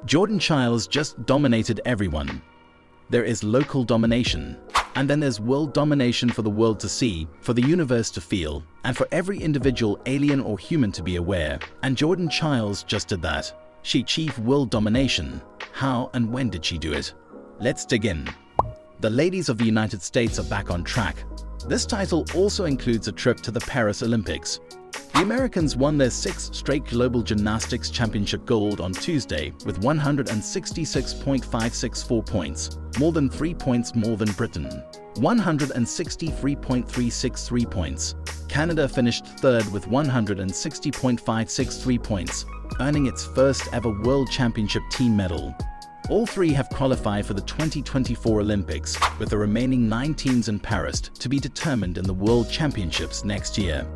Jordan Chiles just dominated everyone. There is local domination, and then there's world domination for the world to see, for the universe to feel, and for every individual alien or human to be aware. And Jordan Chiles just did that. She achieved world domination. How and when did she do it? Let's dig in. The ladies of the United States are back on track. This title also includes a trip to the Paris Olympics. The Americans won their 6th straight Global Gymnastics Championship gold on Tuesday with 166.564 points, more than 3 points more than Britain. 163.363 points. Canada finished third with 160.563 points, earning its first ever World Championship team medal. All three have qualified for the 2024 Olympics, with the remaining 9 teams in Paris to be determined in the World Championships next year.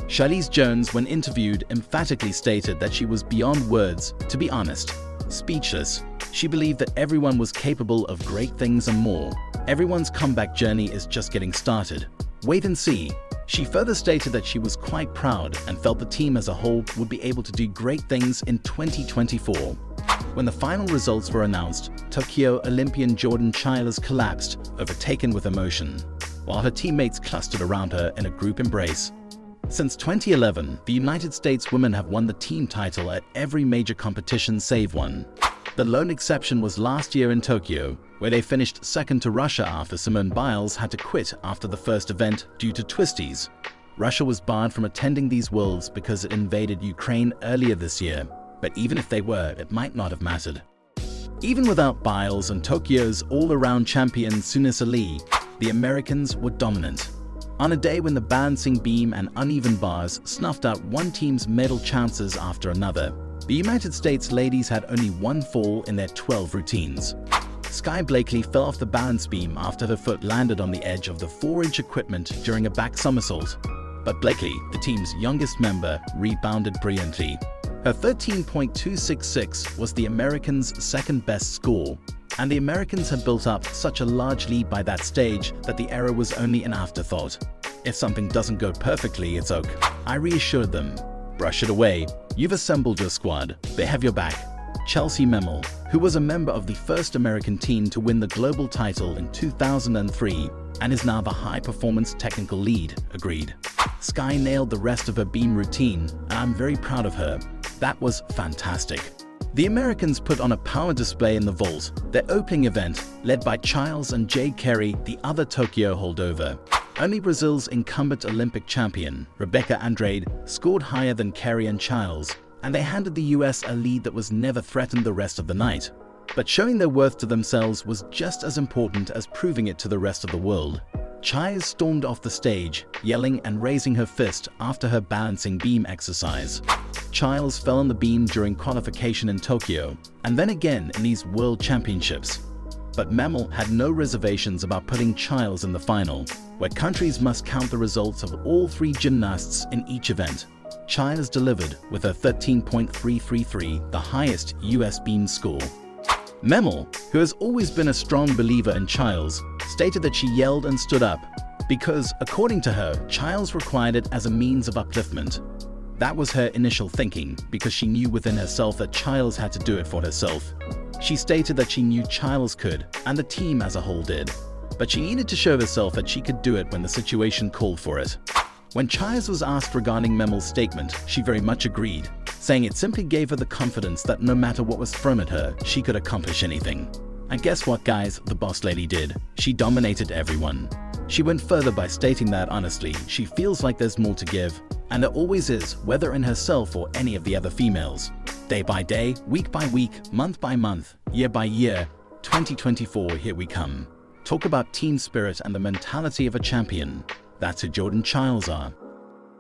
Chiles Jones, when interviewed, emphatically stated that she was beyond words, to be honest, speechless. She believed that everyone was capable of great things and more. Everyone's comeback journey is just getting started. Wait and see. She further stated that she was quite proud and felt the team as a whole would be able to do great things in 2024. When the final results were announced, Tokyo Olympian Jordan Chiles collapsed, overtaken with emotion, while her teammates clustered around her in a group embrace. Since 2011, the United States women have won the team title at every major competition save one. The lone exception was last year in Tokyo, where they finished second to Russia after Simone Biles had to quit after the first event due to twisties. Russia was barred from attending these Worlds because it invaded Ukraine earlier this year, but even if they were, it might not have mattered. Even without Biles and Tokyo's all-around champion Sunisa Lee, the Americans were dominant. On a day when the balancing beam and uneven bars snuffed out one team's medal chances after another, the United States ladies had only one fall in their 12 routines. Sky Blakely fell off the balance beam after her foot landed on the edge of the 4-inch equipment during a back somersault. But Blakely, the team's youngest member, rebounded brilliantly. Her 13.266 was the Americans' second-best score, and the Americans had built up such a large lead by that stage that the error was only an afterthought. If something doesn't go perfectly, it's okay. I reassured them. Brush it away. You've assembled your squad. They have your back. Chelsea Memel, who was a member of the first American team to win the global title in 2003 and is now the high-performance technical lead, agreed. Sky nailed the rest of her beam routine, and I'm very proud of her. That was fantastic. The Americans put on a power display in the vault, their opening event, led by Chiles and Jade Carey, the other Tokyo holdover. Only Brazil's incumbent Olympic champion, Rebecca Andrade, scored higher than Carey and Chiles, and they handed the US a lead that was never threatened the rest of the night. But showing their worth to themselves was just as important as proving it to the rest of the world. Chiles stormed off the stage, yelling and raising her fist after her balancing beam exercise. Chiles fell on the beam during qualification in Tokyo, and then again in these World Championships. But Memel had no reservations about putting Chiles in the final, where countries must count the results of all 3 gymnasts in each event. Chiles delivered with her 13.333, the highest US beam score. Memel, who has always been a strong believer in Chiles, stated that she yelled and stood up because, according to her, Chiles required it as a means of upliftment. That was her initial thinking because she knew within herself that Chiles had to do it for herself. She stated that she knew Chiles could, and the team as a whole did, but she needed to show herself that she could do it when the situation called for it. When Chiles was asked regarding Memel's statement, she very much agreed, saying it simply gave her the confidence that no matter what was thrown at her, she could accomplish anything. And guess what, guys, the boss lady did? She dominated everyone. She went further by stating that, honestly, she feels like there's more to give, and there always is, whether in herself or any of the other females. Day by day, week by week, month by month, year by year, 2024, here we come. Talk about team spirit and the mentality of a champion. That's who Jordan Chiles are.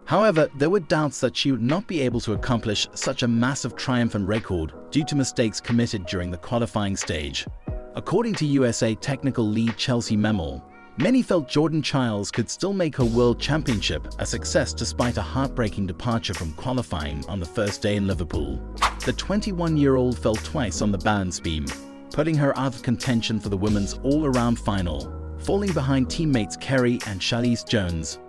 However, there were doubts that she would not be able to accomplish such a massive triumphant record due to mistakes committed during the qualifying stage. According to USA technical lead Chelsea Memel, many felt Jordan Chiles could still make her World Championship a success despite a heartbreaking departure from qualifying on the first day in Liverpool. The 21-year-old fell twice on the balance beam, putting her out of contention for the women's all-around final, falling behind teammates Carey and Chiles Jones.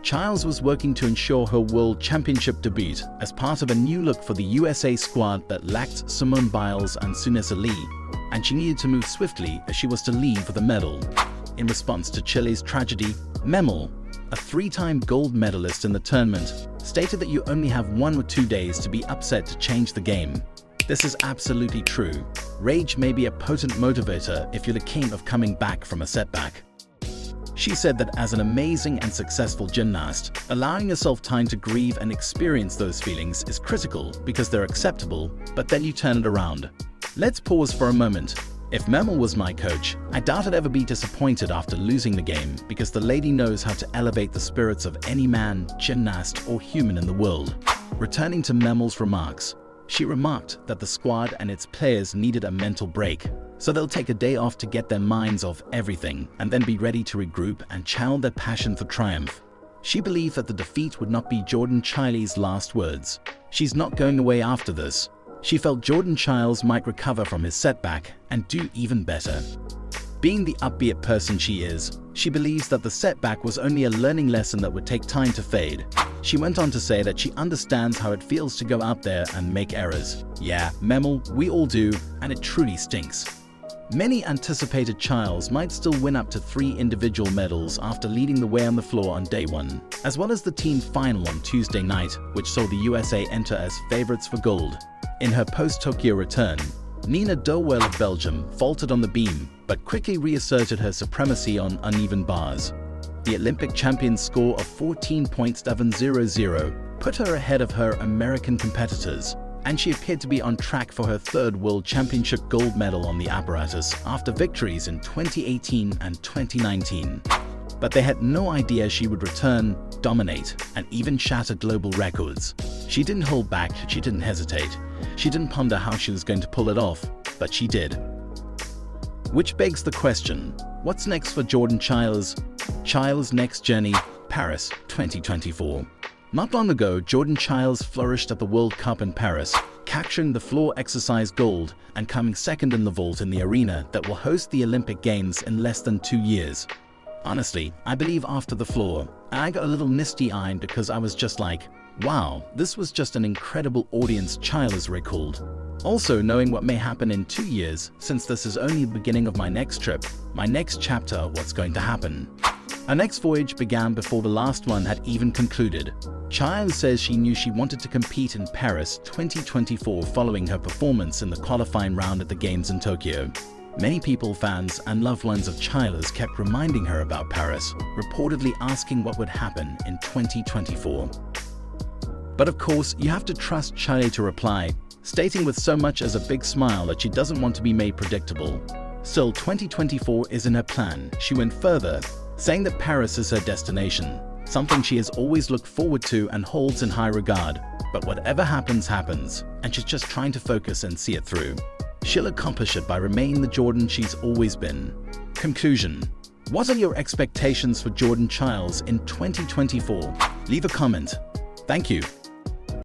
Chiles was working to ensure her World Championship debut as part of a new look for the USA squad that lacked Simone Biles and Sunesa Lee, and she needed to move swiftly as she was to leave with a medal. In response to Chile's tragedy, Memel, a three-time gold medalist in the tournament, stated that you only have 1 or 2 days to be upset to change the game. This is absolutely true. Rage may be a potent motivator if you're the king of coming back from a setback. She said that as an amazing and successful gymnast, allowing yourself time to grieve and experience those feelings is critical because they're acceptable, but then you turn it around. Let's pause for a moment. If Memel was my coach, I doubt I'd ever be disappointed after losing the game because the lady knows how to elevate the spirits of any man, gymnast, or human in the world. Returning to Memel's remarks, she remarked that the squad and its players needed a mental break, so they'll take a day off to get their minds off everything and then be ready to regroup and channel their passion for triumph. She believed that the defeat would not be Jordan Chiles' last words. She's not going away after this. She felt Jordan Chiles might recover from his setback and do even better. Being the upbeat person she is, she believes that the setback was only a learning lesson that would take time to fade. She went on to say that she understands how it feels to go out there and make errors. Yeah, Memel, we all do, and it truly stinks. Many anticipated Chiles might still win up to 3 individual medals after leading the way on the floor on day 1, as well as the team final on Tuesday night, which saw the USA enter as favorites for gold. In her post-Tokyo return, Nina Dowell of Belgium faltered on the beam, but quickly reasserted her supremacy on uneven bars. The Olympic champion's score of 14.700 put her ahead of her American competitors, and she appeared to be on track for her 3rd World Championship gold medal on the apparatus after victories in 2018 and 2019. But they had no idea she would return, dominate, and even shatter global records. She didn't hold back, she didn't hesitate. She didn't ponder how she was going to pull it off, but she did. Which begs the question, what's next for Jordan Chiles? Chiles' next journey, Paris 2024. Not long ago, Jordan Chiles flourished at the World Cup in Paris, capturing the floor exercise gold and coming 2nd in the vault in the arena that will host the Olympic Games in less than 2 years. Honestly, I believe after the floor, I got a little misty-eyed because I was just like, wow, this was just an incredible audience, Chiles recalled. Also, knowing what may happen in 2 years, since this is only the beginning of my next trip, my next chapter, what's going to happen. Our next voyage began before the last one had even concluded. Chiles says she knew she wanted to compete in Paris 2024 following her performance in the qualifying round at the Games in Tokyo. Many people, fans, and loved ones of Chiles kept reminding her about Paris, reportedly asking what would happen in 2024. But of course, you have to trust Chiles to reply, stating with so much as a big smile that she doesn't want to be made predictable. Still, 2024 is in her plan. She went further, saying that Paris is her destination, something she has always looked forward to and holds in high regard. But whatever happens, happens, and she's just trying to focus and see it through. She'll accomplish it by remaining the Jordan she's always been. Conclusion. What are your expectations for Jordan Chiles in 2024? Leave a comment. Thank you.